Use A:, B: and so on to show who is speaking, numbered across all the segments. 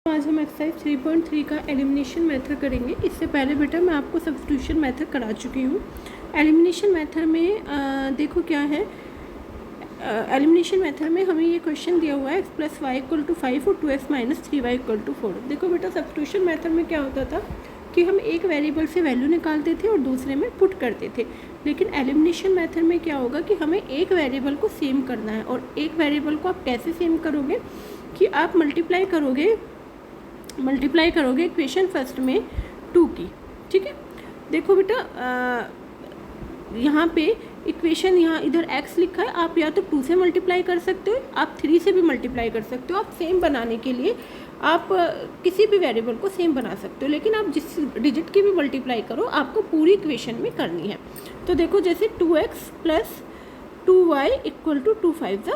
A: आज हम एक्सरसाइज 3.3 का एलिमिनेशन मेथड करेंगे। इससे पहले बेटा मैं आपको सब्स्टिट्यूशन मेथड करा चुकी हूँ। एलिमिनेशन मेथड में देखो क्या है। एलिमिनेशन मेथड में हमें ये क्वेश्चन दिया हुआ है x + y = 5 और 2x - 3y = 4। देखो बेटा सब्स्टिट्यूशन मेथड में क्या होता था कि हम एक वेरिएबल से वैल्यू निकालते थे और दूसरे में पुट करते थे। लेकिन एलिमिनेशन मेथड में क्या होगा कि हमें एक वेरिएबल को सेम करना है। और एक वेरिएबल को आप कैसे सेम करोगे कि आप मल्टीप्लाई करोगे इक्वेशन फर्स्ट में 2 की। ठीक है, देखो बेटा यहाँ पे इक्वेशन यहाँ इधर x लिखा है, आप या तो 2 से मल्टीप्लाई कर सकते हो, आप 3 से भी मल्टीप्लाई कर सकते हो। आप सेम बनाने के लिए आप किसी भी वेरिएबल को सेम बना सकते हो, लेकिन आप जिस डिजिट की भी मल्टीप्लाई करो आपको पूरी इक्वेशन में करनी है। तो देखो जैसे 2x + 2y = 2 × 5 =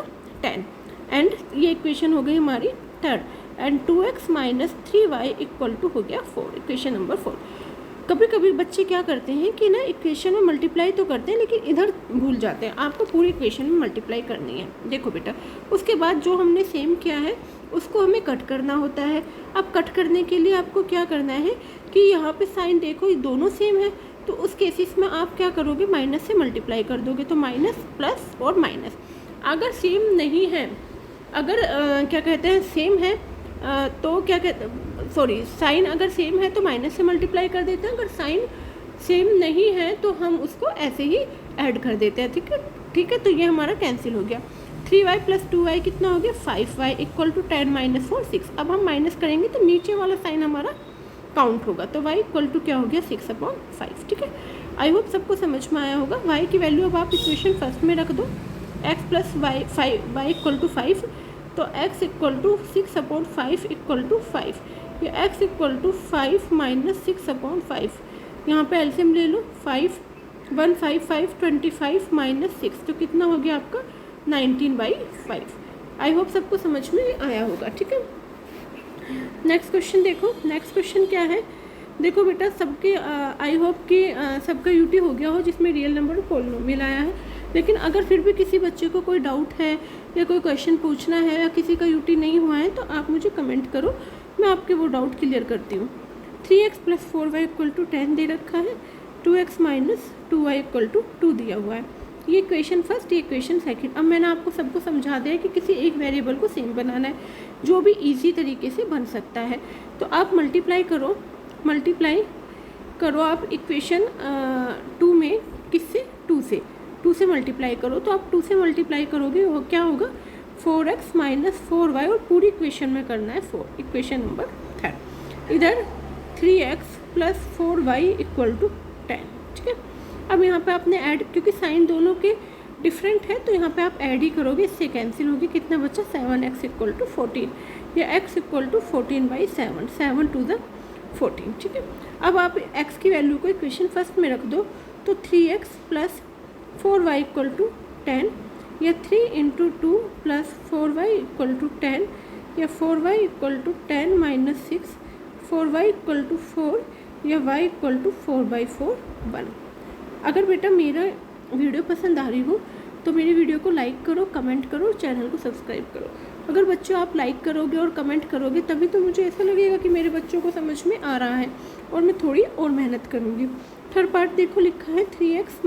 A: 10 एंड ये इक्वेशन हो गई हमारी थर्ड। एंड 2x - 3y = हो गया 4, इक्वेशन नंबर 4। कभी कभी बच्चे क्या करते हैं कि ना इक्वेशन में मल्टीप्लाई तो करते हैं लेकिन इधर भूल जाते हैं। आपको पूरी इक्वेशन में मल्टीप्लाई करनी है। देखो बेटा उसके बाद जो हमने सेम किया है उसको हमें कट करना होता है। अब कट करने के लिए आपको क्या करना है कि यहाँ पे साइन देखो ये दोनों सेम है, तो उस केसेस में आप क्या करोगे माइनस से मल्टीप्लाई कर दोगे, तो माइनस प्लस और माइनस। अगर सेम नहीं है, अगर क्या कहते हैं सेम है तो क्या कहते सॉरी साइन अगर सेम है तो माइनस से मल्टीप्लाई कर देते हैं। अगर साइन सेम नहीं है तो हम उसको ऐसे ही ऐड कर देते हैं। ठीक है, तो ये हमारा कैंसिल हो गया। 3y + 2y कितना हो गया 5y = 10 - 4 6। अब हम माइनस करेंगे तो नीचे वाला साइन हमारा काउंट होगा, तो y = क्या हो गया 6/5। ठीक है, आई होप सबको समझ में आया होगा। y की वैल्यू अब आप इक्वेशन फर्स्ट में रख दो, x + y 5 तो x = 6/5 = 5 या x = 5 - 6/5। यहाँ पे एलसीएम ले लो 5 1 5 5 25 - 6 तो कितना हो गया आपका 19/5। आई होप सबको समझ में आया होगा। ठीक है, नेक्स्ट क्वेश्चन देखो। नेक्स्ट क्वेश्चन क्या है, देखो बेटा सबके आई होप कि सबका यूटी हो गया हो जिसमें रियल नंबर और पॉलिनोमियल आया है। लेकिन अगर फिर भी किसी बच्चे को कोई डाउट है या कोई क्वेश्चन पूछना है या किसी का यूटी नहीं हुआ है तो आप मुझे कमेंट करो, मैं आपके वो डाउट क्लियर करती हूँ। 3x + 4y = 10 दे रखा है, 2x - 2y = 2 दिया हुआ है। ये इक्वेशन फर्स्ट, ये इक्वेशन सेकंड। अब मैंने आपको सबको समझा दिया कि किसी एक वेरिएबल को सेम बनाना है जो भी इजी तरीके से बन सकता है। तो आप मल्टीप्लाई करो आप इक्वेशन 2 में किससे 2 से मल्टीप्लाई करो। तो आप 2 से मल्टीप्लाई करोगे वो क्या होगा 4x - 4y और पूरी इक्वेशन में करना है 4, इक्वेशन नंबर 3। इधर 3x + 4y = 10। ठीक है, अब यहाँ पे आपने ऐड, क्योंकि साइन दोनों के डिफरेंट है तो यहाँ पे आप ऐड ही करोगे, इससे कैंसिल होगी। कितना बचा 7x = 14 या x = 14/7, 7 × 14। ठीक है, अब आप x की वैल्यू को इक्वेशन फर्स्ट में रख दो, तो 3x + 4y = 10 या 3 × 2 + 4y = 10 या 4y = 10 - 6, 4y = 4 या y = 4/4 1। अगर बेटा मेरा वीडियो पसंद आ रही हो तो मेरी वीडियो को लाइक करो, कमेंट करो, चैनल को सब्सक्राइब करो। अगर बच्चों आप लाइक करोगे और कमेंट करोगे तभी तो मुझे ऐसा लगेगा कि मेरे बच्चों को समझ में आ रहा है और मैं थोड़ी और मेहनत करूँगी। थर्ड पार्ट देखो लिखा है 3x -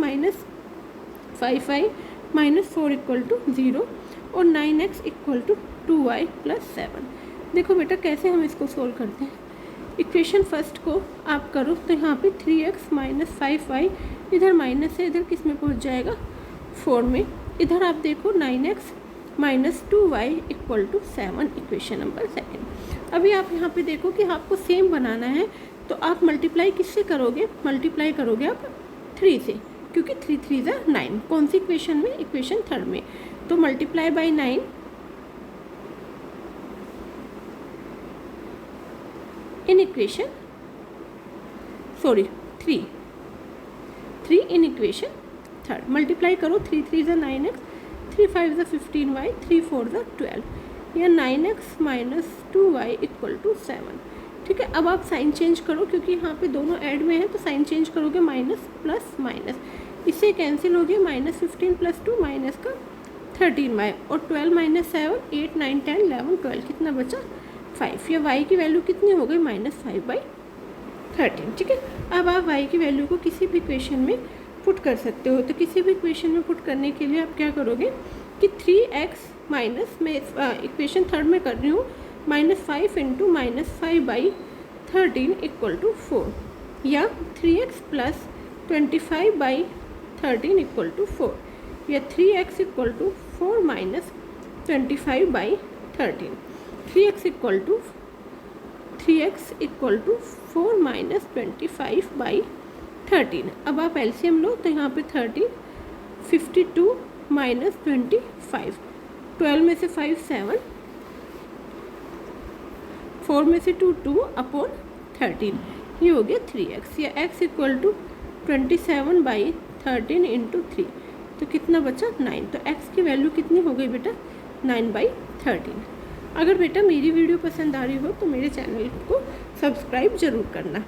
A: 5y - 4 = 0 और 9x = 2y + 7। देखो बेटा कैसे हम इसको सोल्व करते हैं। इक्वेशन फर्स्ट को आप करो तो यहाँ पे 3x - 5y इधर माइनस है, इधर किस में पहुँच जाएगा 4 में। इधर आप देखो 9x - 2y = 7, इक्वेशन नंबर 2। अभी आप यहाँ पे देखो कि आपको सेम बनाना है तो आप मल्टीप्लाई किससे करोगे, मल्टीप्लाई करोगे आप 3 से, क्योंकि 3 3 = 9। कौन सी इक्वेशन में, इक्वेशन थर्ड में। तो multiply by 9 in equation 3 in equation third. Multiply करो 3 3 = 9x, 3 5 = 15y, 3 4 = 12 या 9x - 2y = 7। ठीक है, अब आप साइन चेंज करो क्योंकि यहाँ पे दोनों ऐड में है तो साइन चेंज करोगे माइनस प्लस माइनस, इससे कैंसिल हो गया -15 + 2 -13y और 12 - 7 8 9 10 11 12 कितना बचा 5 या y की वैल्यू कितनी हो गई -5/13। ठीक है, अब आप y की वैल्यू को किसी भी इक्वेशन में पुट कर सकते हो। तो किसी भी इक्वेशन में पुट करने के लिए आप क्या करोगे कि 3x माइनस, मैं इक्वेशन थर्ड में कर रही हूँ, -5 इंटू -5/13 = 4 या 3x प्लस 25/13 = 4 या 3x = 4 माइनस 25/13, 3x = 4 माइनस 25/13। अब आप एलसीएम लो तो यहाँ पे 13, 52 माइनस 25, 12 में से 5 7, 4 में से 2 2/13, ये हो गया 3x या x = 27/13 इंटू 3, तो कितना बचा 9। तो x की वैल्यू कितनी हो गई बेटा 9/13। अगर बेटा मेरी वीडियो पसंद आ रही हो तो मेरे चैनल को सब्सक्राइब ज़रूर करना।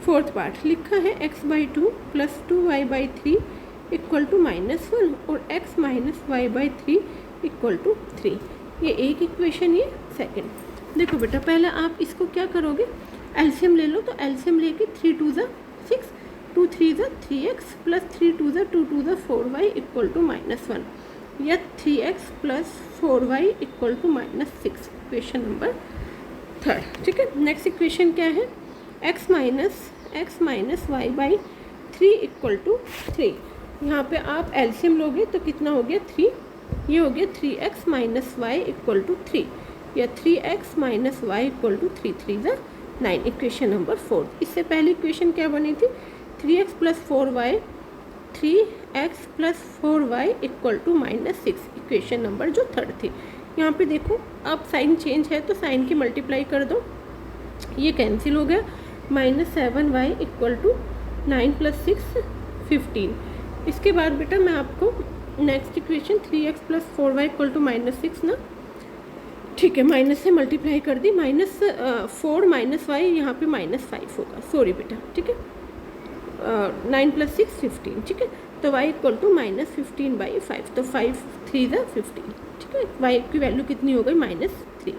A: फोर्थ पार्ट लिखा है x/2 प्लस 2y/3 = -1 और x माइनस y/3 = 3। ये एक इक्वेशन, ये सेकंड। देखो बेटा पहले आप इसको क्या करोगे, एलसीएम ले लो। तो एलसीएम लेके 3 2 = 6, 2 3 = 3x प्लस 3 2 = 2 2 = 4y = -1 या 3x plus 4y = -6, equation number third. ठीक है, नेक्स्ट इक्वेशन क्या है, x माइनस y/3 = 3। यहाँ पे आप एलसीएम लोगे तो कितना हो गया 3, ये हो गया 3x माइनस y = 3 या 3x minus y = 3 3 = 9, equation number 4। इससे पहली इक्वेशन क्या बनी थी, 3x plus 4y, 3x plus 4y = -6, equation number जो थर्ड थी। यहाँ पे देखो अब साइन चेंज है तो साइन की मल्टीप्लाई कर दो, ये कैंसिल हो गया, -7y = 9 + 6 15। इसके बाद बेटा मैं आपको next equation 3x plus 4y = -6 ना, ठीक है, माइनस से मल्टीप्लाई कर दी, -4 - y यहाँ पे -5 होगा, सॉरी बेटा। ठीक है, 9 + 6 15। ठीक है, तो y = -15/5, तो 5 3 = 15। ठीक है, y की वैल्यू कितनी हो गई -3।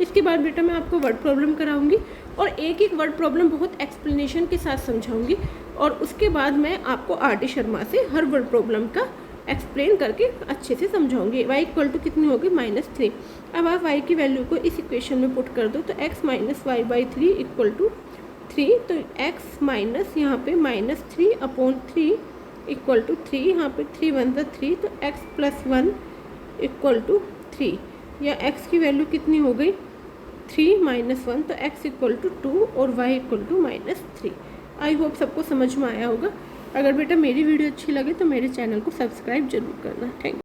A: इसके बाद बेटा मैं आपको वर्ड प्रॉब्लम कराऊंगी और एक एक वर्ड प्रॉब्लम बहुत एक्सप्लेनेशन के साथ समझाऊंगी और उसके बाद मैं आपको RD शर्मा से हर वर्ड प्रॉब्लम का एक्सप्लेन करके अच्छे से समझाऊंगी। y = कितनी होगी -3। अब आप y की वैल्यू को इस इक्वेशन में पुट कर दो, तो x माइनस y/3 = 3, तो x माइनस यहाँ पे -3/3 = 3, यहाँ पे 3 1 = 3, तो x प्लस 1 = 3 या x की वैल्यू कितनी हो गई 3 - 1, तो x = 2 और y = -3। आई होप सबको समझ में आया होगा। अगर बेटा मेरी वीडियो अच्छी लगे तो मेरे चैनल को सब्सक्राइब जरूर करना। Thank you.